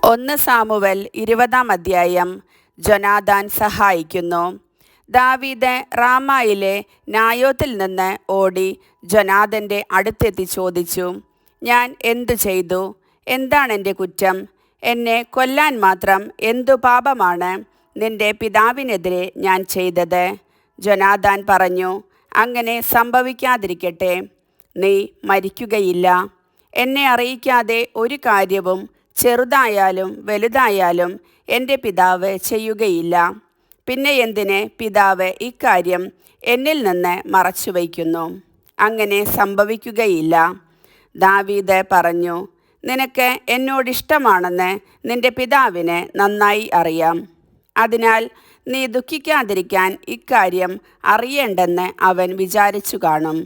1 Samuel 20 അധ്യായം. ജോനാഥാൻ സഹായിക്കുന്നു. ദാവീദ് റാമായിലെ നായോത്തിൽ നിന്ന് ഓടി ജോനാഥൻ്റെ അടുത്തെത്തി ചോദിച്ചു, ഞാൻ എന്തു ചെയ്തു? എന്താണ് എൻ്റെ കുറ്റം? എന്നെ കൊല്ലാൻ മാത്രം എന്തു പാപമാണ് നിന്റെ പിതാവിനെതിരെ ഞാൻ ചെയ്തത്? ജോനാഥാൻ പറഞ്ഞു, അങ്ങനെ സംഭവിക്കാതിരിക്കട്ടെ. നീ മരിക്കുകയില്ല. എന്നെ അറിയിക്കാതെ ഒരു കാര്യവും ചെറുതായാലും വലുതായാലും എൻ്റെ പിതാവ് ചെയ്യുകയില്ല. പിന്നെ എന്തിന് പിതാവ് ഇക്കാര്യം എന്നിൽ നിന്ന് മറച്ചുവയ്ക്കുന്നു? അങ്ങനെ സംഭവിക്കുകയില്ല. ദാവീദ് പറഞ്ഞു, നിനക്ക് എന്നോടിഷ്ടമാണെന്ന് നിന്റെ പിതാവിന് നന്നായി അറിയാം. അതിനാൽ നീ ദുഃഖിക്കാതിരിക്കാൻ ഇക്കാര്യം അറിയേണ്ടെന്ന് അവൻ വിചാരിച്ചു കാണും.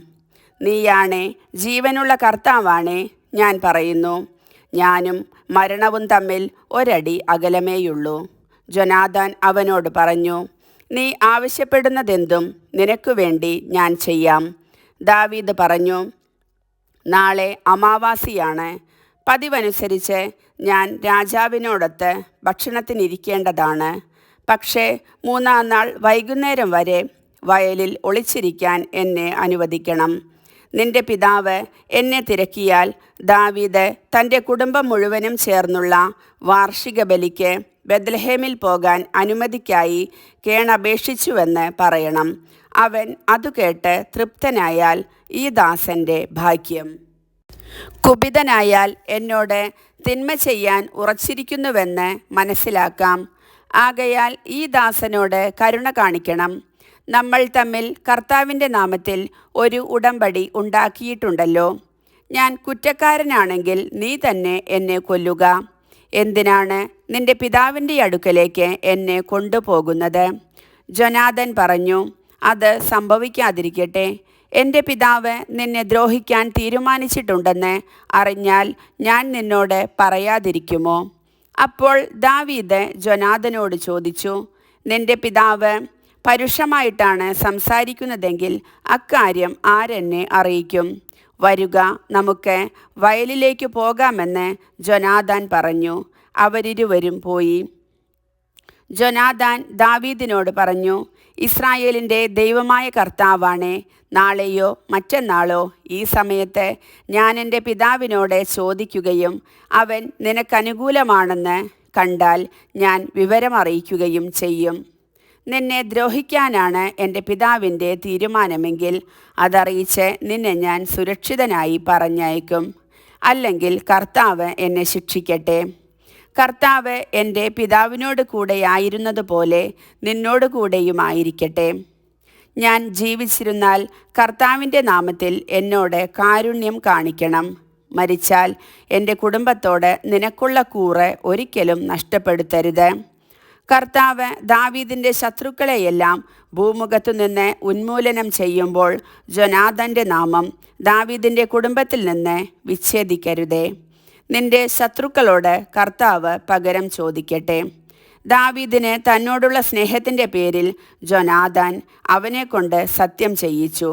നീയാണേ ജീവനുള്ള കർത്താവാണേ ഞാൻ പറയുന്നു. ഞാനും മരണവും തമ്മിൽ ഒരടി അകലമേയുള്ളൂ. ജോനാഥാൻ അവനോട് പറഞ്ഞു, നീ ആവശ്യപ്പെടുന്നതെന്തും നിനക്കു വേണ്ടി ഞാൻ ചെയ്യാം. ദാവീദ് പറഞ്ഞു, നാളെ അമാവാസിയാണ്. പതിവനുസരിച്ച് ഞാൻ രാജാവിനോടൊത്ത് ഭക്ഷണത്തിനിരിക്കേണ്ടതാണ്. പക്ഷേ 3-ാം നാൾ വൈകുന്നേരം വരെ വയലിൽ ഒളിച്ചിരിക്കാൻ എന്നെ അനുവദിക്കണം. നിന്റെ പിതാവ് എന്നെ തിരക്കിയാൽ ദാവീദ് തൻ്റെ കുടുംബം മുഴുവനും ചേർന്നുള്ള വാർഷിക ബലിക്ക് ബെത്ലഹേമിൽ പോകാൻ അനുമതിക്കായി കേണപേക്ഷിച്ചുവെന്ന് പറയണം. അവൻ അതു കേട്ട് തൃപ്തനായാൽ ഈ ദാസൻ്റെ ഭാഗ്യം. കുപിതനായാൽ എന്നോട് തിന്മ ചെയ്യാൻ ഉറച്ചിരിക്കുന്നുവെന്ന് മനസ്സിലാക്കാം. ആകയാൽ ഈ ദാസനോട് കരുണ കാണിക്കണം. നമ്മൾ തമ്മിൽ കർത്താവിൻ്റെ നാമത്തിൽ ഒരു ഉടമ്പടി ഉണ്ടാക്കിയിട്ടുണ്ടല്ലോ. ഞാൻ കുറ്റക്കാരനാണെങ്കിൽ നീ തന്നെ എന്നെ കൊല്ലുക. എന്തിനാണ് നിന്റെ പിതാവിൻ്റെ അടുക്കലേക്ക് എന്നെ കൊണ്ടുപോകുന്നത്? ജോനാഥൻ പറഞ്ഞു, അത് സംഭവിക്കാതിരിക്കട്ടെ. എൻ്റെ പിതാവ് നിന്നെ ദ്രോഹിക്കാൻ തീരുമാനിച്ചിട്ടുണ്ടെന്ന് അറിഞ്ഞാൽ ഞാൻ നിന്നോട് പറയാതിരിക്കുമോ? അപ്പോൾ ദാവീദ് ജോനാഥനോട് ചോദിച്ചു, നിന്റെ പിതാവ് പരുഷമായിട്ടാണ് സംസാരിക്കുന്നതെങ്കിൽ അക്കാര്യം ആരെന്നെ അറിയിക്കും? വരുക, നമുക്ക് വയലിലേക്ക് പോകാമെന്ന് ജോനാഥാൻ പറഞ്ഞു. അവരിരുവരും പോയി. ജോനാഥാൻ ദാവീദിനോട് പറഞ്ഞു, ഇസ്രായേലിൻ്റെ ദൈവമായ കർത്താവാണേ, നാളെയോ മറ്റന്നാളോ ഈ സമയത്ത് ഞാൻ എൻ്റെ പിതാവിനോട് ചോദിക്കുകയും അവൻ നിനക്കനുകൂലമാണെന്ന് കണ്ടാൽ ഞാൻ വിവരമറിയിക്കുകയും ചെയ്യും. നിന്നെ ദ്രോഹിക്കാനാണ് എൻ്റെ പിതാവിൻ്റെ തീരുമാനമെങ്കിൽ അതറിയിച്ച് നിന്നെ ഞാൻ സുരക്ഷിതനായി പറഞ്ഞയക്കും. അല്ലെങ്കിൽ കർത്താവ് എന്നെ ശിക്ഷിക്കട്ടെ. കർത്താവ് എൻ്റെ പിതാവിനോട് കൂടെയായിരുന്നതുപോലെ നിന്നോട് കൂടെയുമായിരിക്കട്ടെ. ഞാൻ ജീവിച്ചിരുന്നാൽ കർത്താവിൻ്റെ നാമത്തിൽ എന്നോട് കാരുണ്യം കാണിക്കണം. മരിച്ചാൽ എൻ്റെ കുടുംബത്തോട് നിനക്കുള്ള കൂറ് ഒരിക്കലും നഷ്ടപ്പെടുത്തരുത്. കർത്താവ് ദാവീദിൻ്റെ ശത്രുക്കളെയെല്ലാം ഭൂമുഖത്തു നിന്ന് ഉന്മൂലനം ചെയ്യുമ്പോൾ ജോനാഥൻ്റെ നാമം ദാവീദിൻ്റെ കുടുംബത്തിൽ നിന്ന് വിച്ഛേദിക്കരുതേ. നിന്റെ ശത്രുക്കളോട് കർത്താവ് പകരം ചോദിക്കട്ടെ. ദാവീദിന് തന്നോടുള്ള സ്നേഹത്തിൻ്റെ പേരിൽ ജോനാഥാൻ അവനെക്കൊണ്ട് സത്യം ചെയ്യിച്ചു.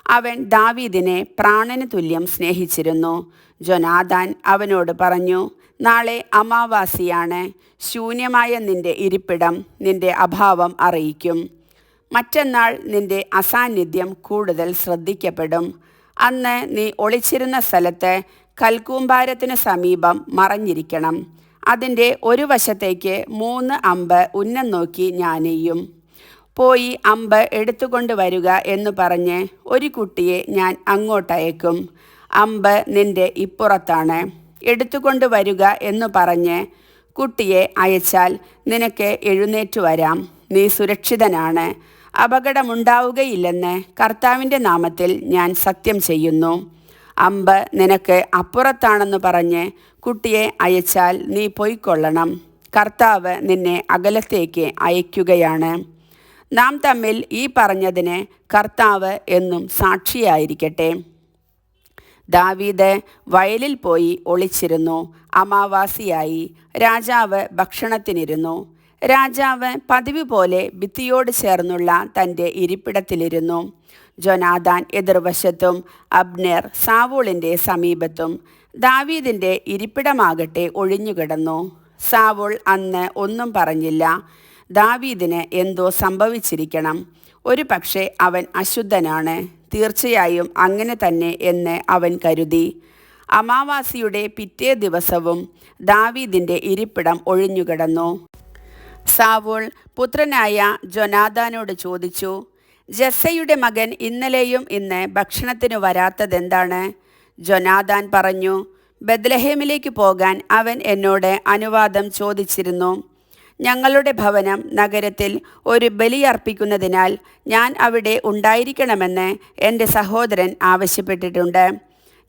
അവൻ ദാവീദിനെ പ്രാണന് തുല്യം സ്നേഹിച്ചിരുന്നു. ജോനാഥാൻ അവനോട് പറഞ്ഞു, നാളെ അമാവാസിയാണ്. ശൂന്യമായ നിന്റെ ഇരിപ്പിടം നിന്റെ അഭാവം അറിയിക്കും. മറ്റന്നാൾ നിന്റെ അസാന്നിധ്യം കൂടുതൽ ശ്രദ്ധിക്കപ്പെടും. അന്ന് നീ ഒളിച്ചിരുന്ന സ്ഥലത്ത് കൽക്കൂമ്പാരത്തിന് സമീപം മറഞ്ഞിരിക്കണം. അതിൻ്റെ ഒരു വശത്തേക്ക് 3 അമ്പ് ഉന്നം നോക്കി ഞാനെയ്യും. പോയി അമ്പ് എടുത്തുകൊണ്ട് വരിക എന്ന് പറഞ്ഞ് ഒരു കുട്ടിയെ ഞാൻ അങ്ങോട്ടയക്കും. അമ്പ് നിന്റെ ഇപ്പുറത്താണ്. എടുത്തുകൊണ്ട് വരിക എന്ന് പറഞ്ഞ് കുട്ടിയെ അയച്ചാൽ നിനക്ക് എഴുന്നേറ്റ് വരാം. നീ സുരക്ഷിതനാണ്. അപകടമുണ്ടാവുകയില്ലെന്ന് കർത്താവിൻ്റെ നാമത്തിൽ ഞാൻ സത്യം ചെയ്യുന്നു. അമ്പ് നിനക്ക് അപ്പുറത്താണെന്ന് പറഞ്ഞ് കുട്ടിയെ അയച്ചാൽ നീ പൊയ്ക്കൊള്ളണം. കർത്താവ് നിന്നെ അകലത്തേക്ക് അയക്കുകയാണ്. നാം തമ്മിൽ ഈ പറഞ്ഞതിന് കർത്താവ് എന്നും സാക്ഷിയായിരിക്കട്ടെ. ദാവീദ് വയലിൽ പോയി ഒളിച്ചിരുന്നു. അമാവാസിയായി. രാജാവ് ഭക്ഷണത്തിനിരുന്നു. രാജാവ് പതിവ് പോലെ ഭിത്തിയോട് ചേർന്നുള്ള തൻ്റെ ഇരിപ്പിടത്തിലിരുന്നു. ജോനാഥാൻ എതിർവശത്തും അബ്നേർ സാവൂളിൻ്റെ സമീപത്തും. ദാവീദിൻ്റെ ഇരിപ്പിടമാകട്ടെ ഒഴിഞ്ഞുകിടന്നു. സാവൂൾ അന്ന് ഒന്നും പറഞ്ഞില്ല. ദാവീദിന് എന്തോ സംഭവിച്ചിരിക്കണം. ഒരു പക്ഷേ അവൻ അശുദ്ധനാണ്. തീർച്ചയായും അങ്ങനെ തന്നെ എന്ന് അവൻ കരുതി. അമാവാസിയുടെ പിറ്റേ ദിവസവും ദാവീദിൻ്റെ ഇരിപ്പിടം ഒഴിഞ്ഞുകിടന്നു. സാവൂൾ പുത്രനായ ജോനാഥാനോട് ചോദിച്ചു, ജസ്സയുടെ മകൻ ഇന്നലെയും ഇന്ന് ഭക്ഷണത്തിന് വരാത്തതെന്താണ്? ജോനാഥാൻ പറഞ്ഞു, ബത്ലഹേമിലേക്ക് പോകാൻ അവൻ എന്നോട് അനുവാദം ചോദിച്ചിരുന്നു. ഞങ്ങളുടെ ഭവനം നഗരത്തിൽ ഒരു ബലിയർപ്പിക്കുന്നതിനാൽ ഞാൻ അവിടെ ഉണ്ടായിരിക്കണമെന്ന് എൻ്റെ സഹോദരൻ ആവശ്യപ്പെട്ടിട്ടുണ്ട്.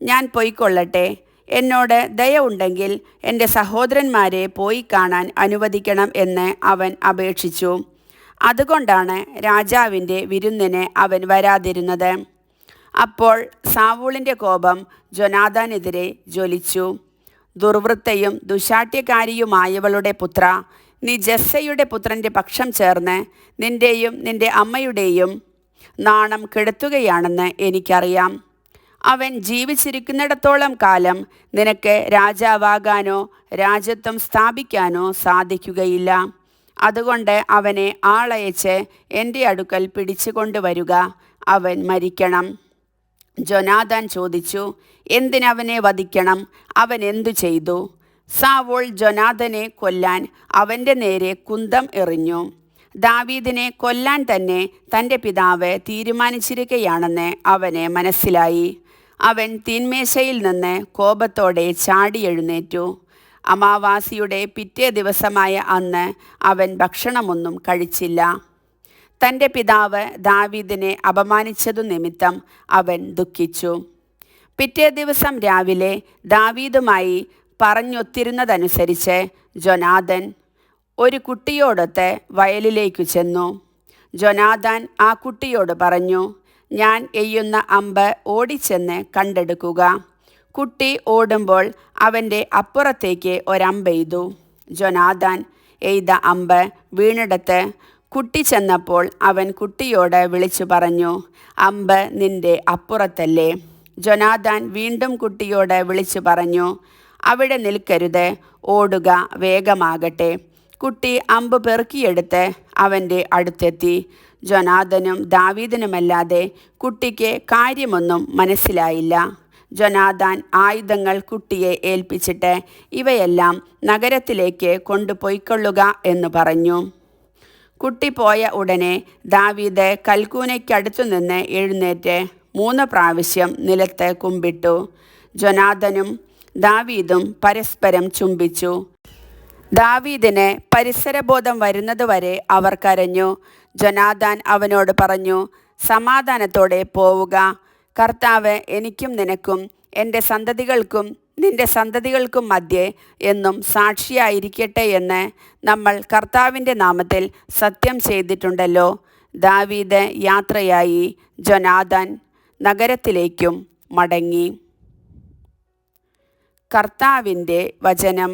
ഞാൻ പോയിക്കൊള്ളട്ടെ. എന്നോട് ദയ ഉണ്ടെങ്കിൽ എൻ്റെ സഹോദരന്മാരെ പോയി കാണാൻ അനുവദിക്കണം എന്ന് അവൻ അപേക്ഷിച്ചു. അതുകൊണ്ടാണ് രാജാവിൻ്റെ വിരുന്നിന് അവൻ വരാതിരുന്നത്. അപ്പോൾ സാവൂളിൻ്റെ കോപം ജോനാഥാനെതിരെ ജ്വലിച്ചു. ദുർവൃത്തയും ദുശാഠ്യക്കാരിയുമായവളുടെ പുത്ര, നീ ജസ്സയുടെ പുത്രൻ്റെ പക്ഷം ചേർന്ന് നിൻ്റെയും നിൻ്റെ അമ്മയുടെയും നാണം കെടുത്തുകയാണെന്ന് എനിക്കറിയാം. അവൻ ജീവിച്ചിരിക്കുന്നിടത്തോളം കാലം നിനക്ക് രാജാവാകാനോ രാജ്യത്വം സ്ഥാപിക്കാനോ സാധിക്കുകയില്ല. അതുകൊണ്ട് അവനെ ആളയച്ച് എൻ്റെ അടുക്കൽ പിടിച്ചു കൊണ്ടുവരിക. അവൻ മരിക്കണം. ജോനാഥാൻ ചോദിച്ചു, എന്തിനവനെ വധിക്കണം? അവൻ എന്തു ചെയ്തു? സാവൂൾ ജോനാഥനെ കൊല്ലാൻ അവൻ്റെ നേരെ കുന്തം എറിഞ്ഞു. ദാവീദിനെ കൊല്ലാൻ തന്നെ തൻ്റെ പിതാവ് തീരുമാനിച്ചിരിക്കുകയാണെന്ന് അവന് മനസ്സിലായി. അവൻ തീന്മേശയിൽ നിന്ന് കോപത്തോടെ ചാടി എഴുന്നേറ്റു. അമാവാസിയുടെ പിറ്റേ ദിവസമായ അന്ന് അവൻ ഭക്ഷണമൊന്നും കഴിച്ചില്ല. തൻ്റെ പിതാവ് ദാവീദിനെ അപമാനിച്ചതു നിമിത്തം അവൻ ദുഃഖിച്ചു. പിറ്റേ ദിവസം രാവിലെ ദാവീദുമായി പറഞ്ഞൊത്തിരുന്നതനുസരിച്ച് ജോനാഥൻ ഒരു കുട്ടിയോടൊത്ത് വയലിലേക്കു ചെന്നു. ജോനാഥാൻ ആ കുട്ടിയോട് പറഞ്ഞു, ഞാൻ എയ്യുന്ന അമ്പ് ഓടിച്ചെന്ന് കണ്ടെടുക്കുക. കുട്ടി ഓടുമ്പോൾ അവൻ്റെ അപ്പുറത്തേക്ക് ഒരമ്പെയ്തു. ജോനാഥാൻ എയ്ത അമ്പ് വീണിടത്ത് കുട്ടി ചെന്നപ്പോൾ അവൻ കുട്ടിയോട് വിളിച്ചു പറഞ്ഞു, അമ്പ് നിൻ്റെ അപ്പുറത്തല്ലേ? ജോനാഥാൻ വീണ്ടും കുട്ടിയോട് വിളിച്ചു പറഞ്ഞു, അവിടെ നിൽക്കരുത്, ഓടുക, വേഗമാകട്ടെ. കുട്ടി അമ്പ് പെറുക്കിയെടുത്ത് അവൻ്റെ അടുത്തെത്തി. ജോനാഥനും ദാവീദിനുമല്ലാതെ കുട്ടിക്ക് കാര്യമൊന്നും മനസ്സിലായില്ല. ജോനാഥാൻ ആയുധങ്ങൾ കുട്ടിയെ ഏൽപ്പിച്ചിട്ട് ഇവയെല്ലാം നഗരത്തിലേക്ക് കൊണ്ടുപോയിക്കൊള്ളുക എന്ന് പറഞ്ഞു. കുട്ടി പോയ ഉടനെ ദാവീദ് കൽക്കൂനയ്ക്കടുത്തു നിന്ന് എഴുന്നേറ്റ് 3 പ്രാവശ്യം നിലത്ത് കുമ്പിട്ടു. ജോനാഥനും ദാവീദും പരസ്പരം ചുംബിച്ചു. ദാവീദിന് പരിസരബോധം വരുന്നതുവരെ അവർ കരഞ്ഞു. ജോനാഥാൻ അവനോട് പറഞ്ഞു, സമാധാനത്തോടെ പോവുക. കർത്താവ് എനിക്കും നിനക്കും എൻ്റെ സന്തതികൾക്കും നിൻ്റെ സന്തതികൾക്കും മധ്യേ എന്നും സാക്ഷിയായിരിക്കട്ടെ എന്ന് നമ്മൾ കർത്താവിൻ്റെ നാമത്തിൽ സത്യം ചെയ്തിട്ടുണ്ടല്ലോ. ദാവീദ് യാത്രയായി. ജോനാഥാൻ നഗരത്തിലേക്കും മടങ്ങി. കർത്താവിൻ്റെ വചനം.